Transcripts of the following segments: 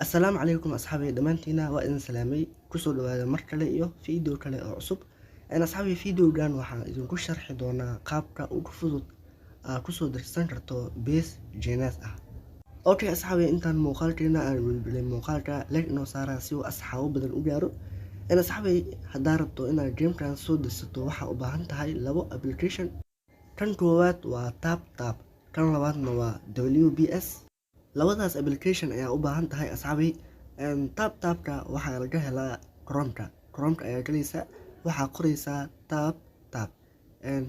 السلام عليكم أصحابي دمانتينا وإذن سلامي كسو هذا مركلة إيو فيديو كلا أو عصب أنا أصحابي فيديو جان وحا إذن كو شرح دونا قابكا وكفضل كسو درستان كرتو بيس جيناس أوكي أصحابي إنتان موقالتينا من بلين موقالتا ليك إنو سارا سيو أصحابو بدن أجارو أنا أصحابي هدارتو إنا جيم كان سو درستو وحا أباهانتهاي لابو أبليكيشن كان كوات وتاب تاب كان لباتنا و WBS labadaas application ayaa u baahan tahay asxaabi tabka waxaa laga helaa Chrome ayaa galaysa waxaa qoraysaa tab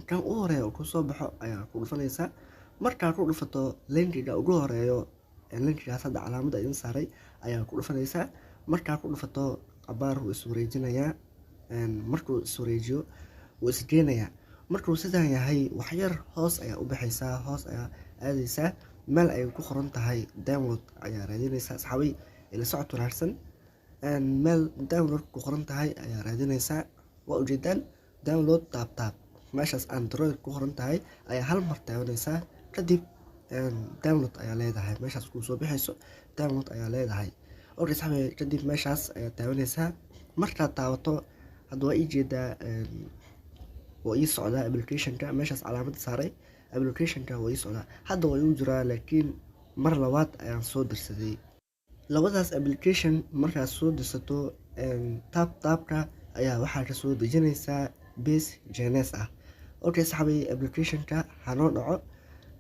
kan ugu horeeyo ku soo baxo ayaa ku dhufanaysaa markaa ku dhufato linkiga ugu horeeyo linkigaas hadda calaamada idin saaray ayaa ku dhufanaysaa markaa ku dhufato abaar uu iswareejinayaa markuu iswareejiyo wuu isgeenayaa markuu sidan yahay wax yar hoos ayaa u baxaysaa hoos ayaa aadaysaa meel ay ku qoran tahay download ayaa raadinaysaa asxaabi ila socod wanaagsan meel download ku qoran tahay ayaa raadinaysaa waa ujeedaan download tab meeshaas Android ku qoran tahay ayaa hal mar taabanaysaa kadib download ayaa leedahay meeshaas ku soo bixayso download ayaa leedahay oo asxaabi kadib meeshaas ayaa taabanaysaa marka taabato hadda waa jeedaa oo ii socda application-ka meeshaas calaamad saaray application-ka way socda hadda way u jiraa laakiin mar labaad ayaan soo dirsaday labadaas application markaad soo dirsato tabka ayaa waxaa ka soo dejinaysaa base jns okay saxaabay application-ka hanoo dhaco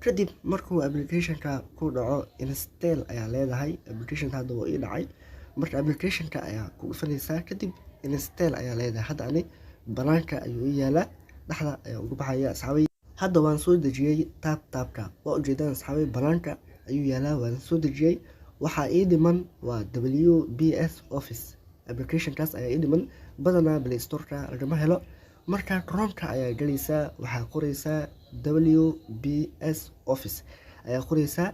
kadib markuu application-ka ku dhaco install ayaa leedahay application-ka hadda waa ii dhacay marka application-ka ayaa ku dhufanaysaa kadib install ayaa leedahay hadda ani banaanka ayuu yaalaa dhaxda ayaa ugu baxaya asxaabay hadda waan soo dejiyay tabka waa ujeedaan asxaabay banaanka ayuu yaalaa waan soo dejiyay waxaa ii dhiman waa WBS Office application-kaas ayaa ii dhiman badanaa Play Store-ka lagama helo marka Chrome-ka ayaa galaysaa waxaa qoraysaa WBS Office ayaa qoraysaa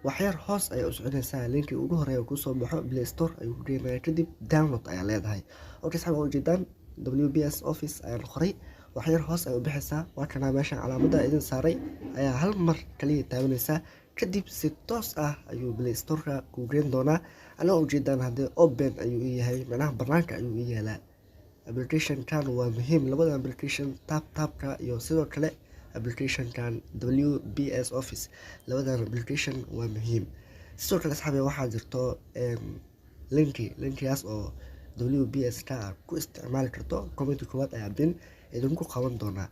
wax yar hoos ayaa u soconaysaa linki ugu horeeyo ku soo baxo Play Store ayuu ku geenayaa kadib download ayaa leedahay okay asxaabay waa ujeedaan WBS Office ayaa qoray wax yar hoos ay u bixaysaa waa kana meesha calaamada idin saaray ayaa hal mar kaliya taabanaysaa kadib si toos ah ayuu Play Store-ka ku geen doonaa ana ujeedaan hadee open ayuu yahay macnaha banaanka ayuu yaalaa application-kan waa muhiim labada application tabka iyo sidoo kale application-kan WBS Office labadan application waa muhiim sidoo kale asxaabi waxaa jirto linkigaas oo WBS-ka ku isticmaali karto comment koowaad ayaa bin idinku qaban doonaa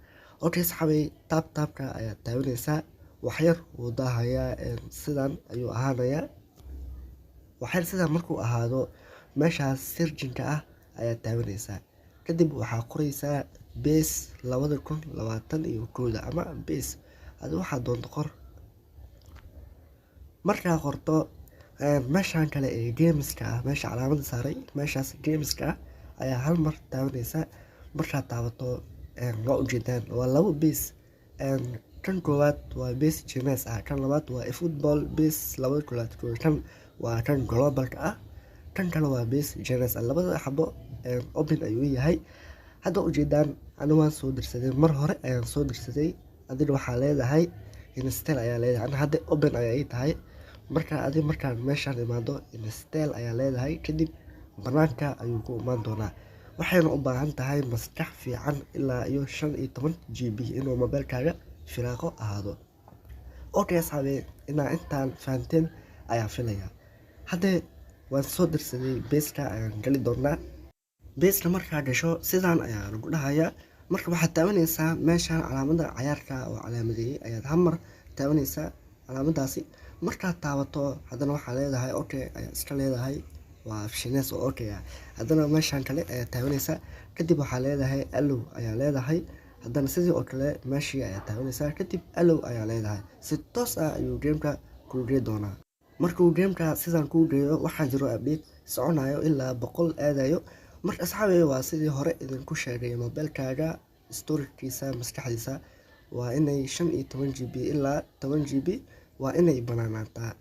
okay saxaabay tabka ayaa taabanaysaa wax yar uu daahayaa sidan ayuu ahaanayaa wax yar sidan markuu ahaado meeshaas searching-ka ayaa taabanaysaa kadib waxaa qoraysaa base 2021 ama base hada waxaa doonto qor markaa qorto meeshan kale ee gameska meesha calaamada saaray meeshaas gameska ayaa hal mar taabanaysaa markaa taabato waa ujeedaan waa labo base kan koowaad waa base jns kan labaad waa football base kan waa kan globalka kan kale waa base jns labada xabo open ayuu yahay hadda ujeedaan aniga waan soo dirsaday mar hore ayaan soo dirsaday adiga waxaa leedahay install ayaa leedahay ana hadda open ayaa ii tahay markaan meeshaan imaado install ayaa leedahay kadib banaanka ayuu ku imaan doonaa waxayna u baahan tahay maskax fiican ilaa iyo 15 GB inuu mobilkaaga firaaqo ahaado okay asxaabi intaan fahanteen ayaa filaya hadda waan soo dirsaday base-ka ayaan gali doonaa base-ka markaa gasho sidaan ayaa lagu dhahayaa marka waxaad taabanaysaa meeshaan calaamada cayaarka oo calaamadeeyay ayaad hamar taabanaysaa calaamadaasi markaad taabato haddana waxaa leedahay okay ayaa iska leedahay waa options oo okay haddana meeshaan kale ayaa taabanaysaa kadib waxaa leedahay allow ayaa leedahay haddana sidii oo kale meeshii ayaa taabanaysaa kadib allow ayaa leedahay si toos ayuu gameka ku gey doonaa markuu gameka sidan ku geeyo waxaa jiro update soconayo ilaa 100 aadayo marka asxaabi waa sidii hore idinku sheegay mobilkaaga storage-kiisa maskaxdiisa waa inay 15 GB ilaa 10 GB waa inay banaanaataa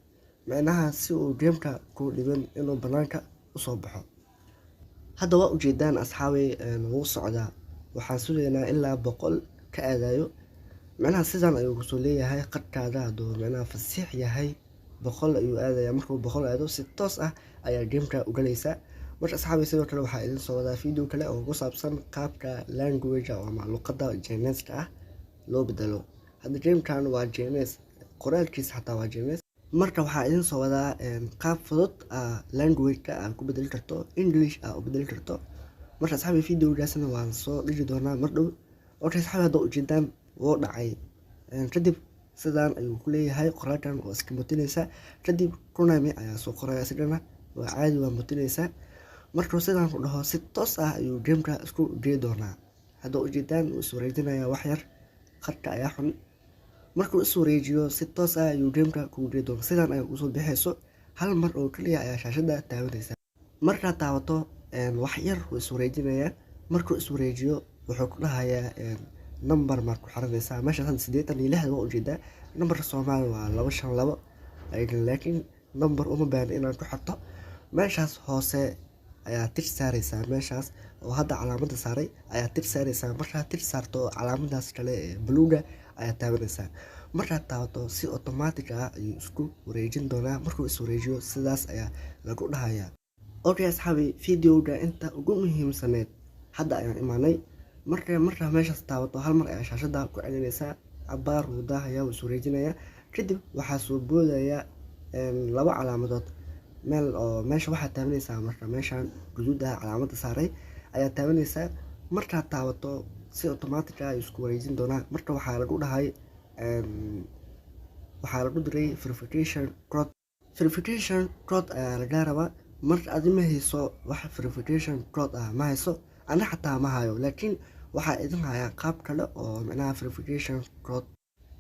macnaha si uu gameka ku dhibin inuu banaanka u soo baxo hadda waa ujeedaan asxaabi wuu socdaa waxaan sugaynaa ilaa 100 ka aadayo macnaha sidan ayuu ku soo leeyahay qadkaada haduu macnaha fasiix yahay boqol ayuu aadaya. Markuu boqol aado si toos ah ayaa gameka u galaysaa. marka asxaabi sidoo kale waxaa idin soo wadaa video kale oo ku saabsan qaabka language ama luqadda Chinese-ka ah loo bedelo. hadda gamekan waa Chinese, qoraalkiisa xataa waa Chinese. marka waxaa idin soo wadaa qaab fudud language-ka aad ku bedeli karto English aad u bedeli karto. marka asxaabi videogaasna waan soo dhigi doonaa mar dhow. asxaabi hadda ujeedaan wuu dhacay, kadib sidaan ayuu ku leeyahay qoraalkan oo iska mutinaysa. kadib Konami ayaa soo qoraya sidana waa caadi, waa mutinaysa. markuu sidaan ku dhaho si toos ah ayuu gameka isku dhigi doonaa. hadda ujeedaan uu is wareejinaya wax yar, khadka ayaa xun. markuu is wareejiyo si toos ah ayuu gameka kugu dhigi doonaa. sidaan ayaa kusoo bixayso hal mar oo kaliya ayaa shaashada taabanaysa. markaad taabato wax yar uu is wareejinaya. markuu is wareejiyo wuxuu ku dhahayaa number mark ku xaranaysaa. meesha hadda 86 waa ujeedaa. numberka Soomaali waa 252 laakiin number uma baahna inaad ku xirto. meeshaas hoose ayaa tir saaraysaa, meeshaas oo hadda calaamada saaray ayaa tir saaraysaa. markaad tir saarto calaamadaas kale ee buluuga ayaa taabanaysaa. markaad taabato si automatic ah ayuu isku wareejin doonaa. markuu is wareejiyo sidaas ayaa lagu dhahayaa. asxaabi videoga inta ugu muhiimsaneed hadda ayaan imaanay. markaa meeshaas taabato hal mar ayaa shaashada ku celinaysaa. cabaar wuu daahayaa, wuu is wareejinayaa. kadib waxaa soo boodaya laba calaamadood meel oo meesha waxaa taabanaysaa. marka meeshaan guduuda calaamada saaray ayaa taabanaysaa. markaad taabato si automatic ah ayuu isku wareejin doonaa. marka waxaa lagu dhahay waxaa lagu diray verification code ayaa lagaa rabaa. marka adi ma hayso wax verification code ah, ma hayso, ana xataa ma hayo, laakiin waxaa idin hayaa qaab kale oo macnaha verification code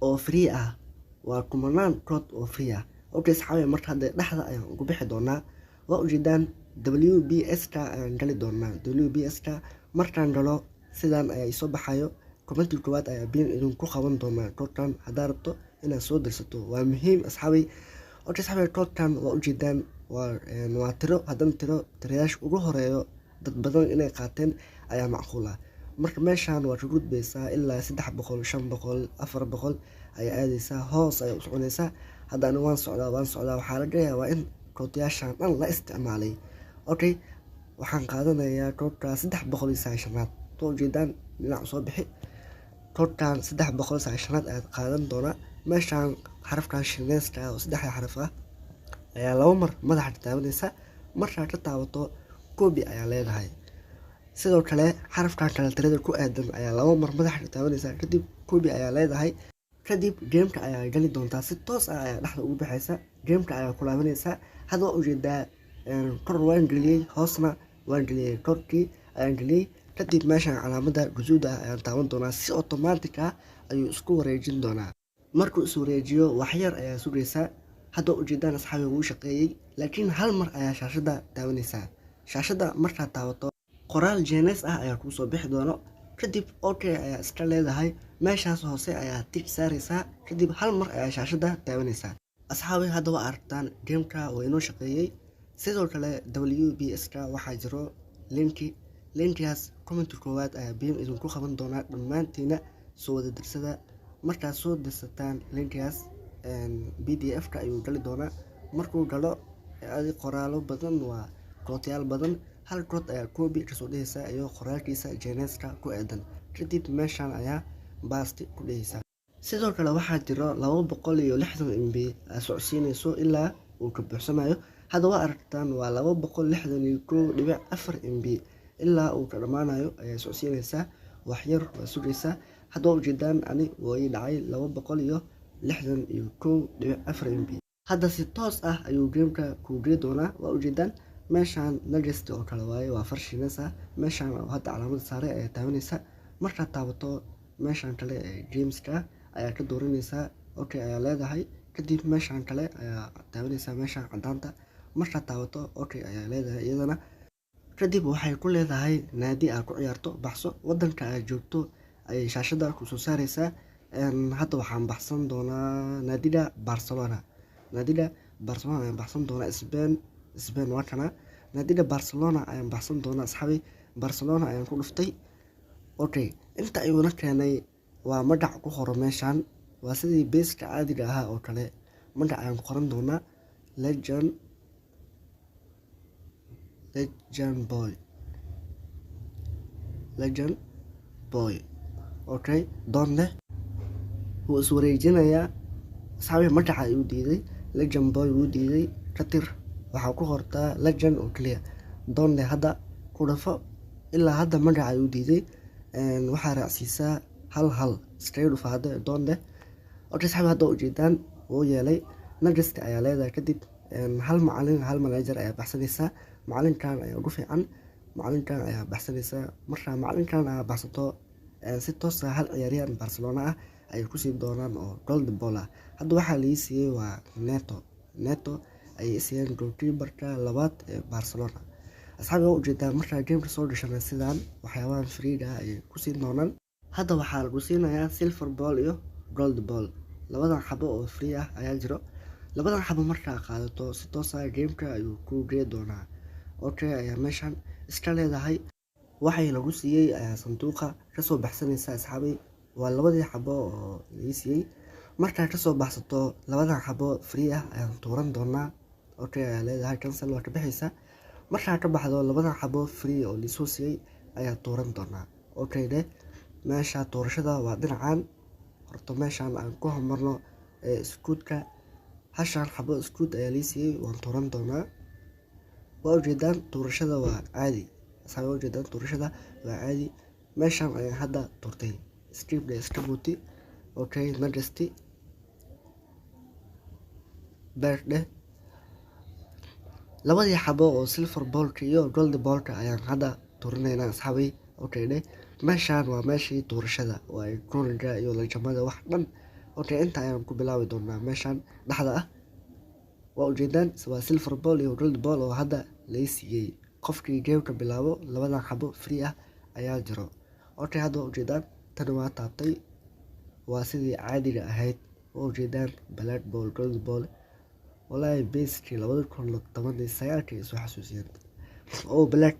oo free ah. waa kumanaan code oo free ah. asxaabi marka hadda dhexda ayaan ugu bixi doonaa. waa ujeedaan WBS-ka ayaan gali doonaa. WBS-ka markaan galo sidaan ayaa isoo baxayo. commenti koowaad ayaa biin idinku qaban doonaa codekan haddaad rabto inaad soo dirsato. waa muhiim asxaabi. asxaabi codekan waa ujeedaan waa tiro, haddana tirayaasha ugu horeeyo dad badan inay qaateen ayaa macquul ah. marka meeshaan waa ka gudbaysaa ilaa 300, 500, 400 ayaa aadaysaa, hoos ayaa u soconaysaa. haddana waan socdaa. waxaa laga yaabaa in koodayaashan dhan la isticmaalay. waxaan qaadanayaa koodka 390aad. ujeedaan dhinac soo bixi. koodkan 390aad ayaad qaadan doonaa. meeshaan xarafkan Chinese-ka oo 3 xaraf ah ayaa laba mar madaxa taabanaysa. markaad ka taabato copy ayaa leedahay. sidoo kale xarafkan kale tirada ku aadan ayaa laba mar madaxa taabanaysa. kadib copy ayaa leedahay. kadib gameka ayaa gali doontaa. si toos ah ayaa dhexda ugu baxaysa. gameka ayaa ku laabanaysaa. hadda waa ujeedaa kor waan geliyey, hoosna waan geliyey. korkii ayaan geliyey. kadib meeshaan calaamada guduuda ah ayaan taaban doonaa. si automatic ah ayuu isku wareejin doonaa. markuu is wareejiyo wax yar ayaa sugaysaa. hadda ujeedaan asxaabi wuu shaqeeyey, laakiin hal mar ayaa shaashada taabanaysaa. shaashada markaad taabato qoraal Chinese ah ayaa kusoo bixi doono. kadib ayaa iska leedahay. meeshaas hoose ayaa tig saaraysaa. kadib hal mar ayaa shaashada taabanaysaa. asxaabi hadda waa aragtaan gameka waa inoo shaqeeyey. sidoo kale WBS-ka waxaa jiro linkigaas commenti koowaad ayaa biin idinku qaban doonaa. dhammaantiina soo wada dirsada. markaad soo dirsataan linkigaas PDF-ka ayuu gali doonaa. markuu galo qoraalo badan, waa koodayaal badan. hal kood ayaa copy kasoo dhehaysaa iyo qoraalkiisa Chinese-ka ku aadan. kadib meeshaan ayaa baasti ku dhehaysaa. sidoo kale waxaa jiro 260 MB aad socodsiinayso ilaa uu ka buuxsamayo. hadda waa aragtaan waa 261.4 MB ilaa uu ka dhammaanayo ayaa socodsiinaysaa. wax yar waa sugaysaa. hadda waa ujeedaan ani way dhacay 261.4 MB. hadda si toos ah ayuu gameka ku geli doonaa. waa ujeedaan meeshaan next oo kale waaye, waa far Chinese ah. meeshaan oo hadda calaamada saaray ayaa taabanaysaa. markaad taabato meeshaan kale ee gameska ayaa ka dooranaysaa. ayaa leedahay. kadib meeshaan kale ayaa taabanaysaa, meeshaan cadaanta. markaad taabato ayaa leedahay iyadana. kadib waxay ku leedahay naadi aad ku ciyaarto, baxso wadanka aad joogto ayay shaashada kusoo saaraysaa. hadda waxaan baxsan doonaa naadiga Barcelona ayaan baxsan doonaa. Spain waa kana. naadiga Barcelona ayaan baxsan doonaa. asxaabi Barcelona ayaan ku dhuftay. inta ayuuna keenay waa magac ku qoran meeshaan. waa sidii beeska caadiga ahaa oo kale. magac ayaan ku qoran doonaa. legend boy okay doonne wuu iswareejinayaa asxaabi magaca ayuu diiday legend boy wuu diiday ka tir waxaa ku qortaa legend oo kaliya doonne hadda ku dhafo ilaa hadda magaca ayuu diiday waxaa raacsiisaa hal iskaga dhufa hadda doonne okay asxaabi hadda ujeedaan wuu yeelay nagasti ayaa leedahay kadib hal macalin hal manager ayaa baxsanaysaa macalinkan ayaa ugu fiican macalinkan ayaa baxsanaysaa markaa macalinkan ayaa baxsato si toos ah hal ciyaaryahan Barcelona ah ay ku sii doonaan oo gold ball ah hadda waxaa la siiyay waa neto ay siiyeen goalkeeper-ka labaad ee Barcelona asxaabi oo ujeedaan markaa game soo dhashana sidaan waxyaabahan free ah ay ku sii doonaan hadda waxaa lagu siinayaa silver ball iyo gold ball labadan xabo oo free ah ayaa jiro labadan xabo markaa qaadato si toos ah game-ka ayuu ku geey doonaa okay ayaa meeshan iska leedahay waxay lagu siiyay sanduuqa kasoo baxsanaysa asxaabi waa labadii xabo oo la siiyay markaa kasoo baxsato labadan xabo free ah ayaan tuuran doonaa okay ayaa leedahay cancel waa ka bixaysa markaa ka baxdo labadan xabo free oo la soo siiyay ayaa tuuran doonaa okay de meesha tuurashada waa dhinacan horta meeshan aan ku homarno iskuudka hashan xabo iskuud ayaa la siiyay waan tuuran doonaa waa ujeedaan tuurashada waa caadi asxaabi waa ujeedaan tuurashada waa caadi meeshan ayaan hadda tuurtay skip de iskabuuti okay majesty birthday labadii xabo oo silver ballka iyo gold ballka ayaan hadda tuurinaynaa asxaabi okay de meeshan waa meeshii tuurashada waa iconiga iyo lajamada wax dhan okay inta ayaan ku bilaabi doonaa meeshan dhaxda ah waa ujeedaan waa silver ball iyo gold ball oo hadda la siiyay qofkii game-ka bilaabo labadan xabo free ah ayaa jiro okay hadda waa ujeedaan tan waa taabtay waa sidii caadiga ahayd waa ujeedaan black ball gold ball wallahi basically 2019 isoo xasuusiyeen oo black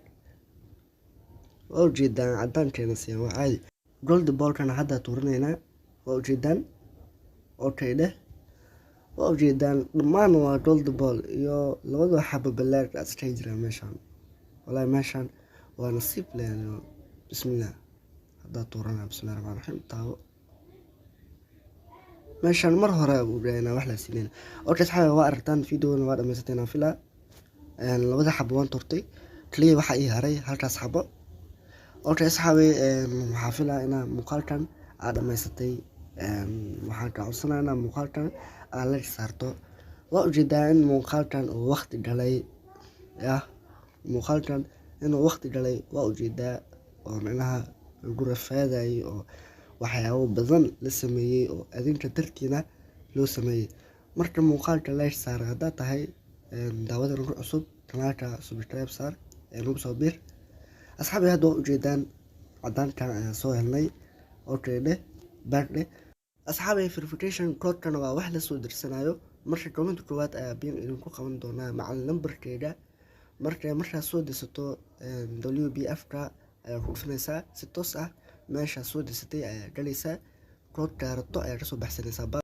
waa ujeedaan cadaankeena siiyay waa caadi gold ball-kana hadda tuurinaynaa waa ujeedaan okay de waa ujeedaan dhammaan waa gold ball iyo labada xabo black iska jira meeshan wallahi meeshan waa nasiib leh bismillah hadda tuurana bismillah rahmaan rahiim taabo meeshan mar hore uu dhayna wax la siinay okay saxay waa aragtaan fiidiyoona waa dhameysatayna fila labada xabo waan turtay kaliya waxa ii haray halkaas xabo okay saxay waxa filaa inaa muuqaalkan aad dhameysatay waxaan ka codsanaynaa muuqaalkan aad la saarto waa ujeedaa in muuqaalkan uu waqti galay muuqaalkan inuu waqti galay waa ujeedaa oo macnaha lagu rafaaday oo waxyaabo badan la sameeyay oo adinka dartiina loo sameeyay marka muuqaalka la saar hadaa tahay daawada ugu cusub kanaalka subscribe saar ugu soo bir asxaabi hadda ujeedaan cadaankan ayaan soo helnay okay de birthday asxaabi verification code-kan waa wax la soo dirsanayo marka comment koowaad ayaa biin idinku qaban doonaa macallin numberkeeda markaa soo dirsato WBF-ka ayaa ku dhufanaysaa si toos ah meesha soo dirsatay ayaa galaysaa code-ka rabto ayaa kasoo baxsanaysaa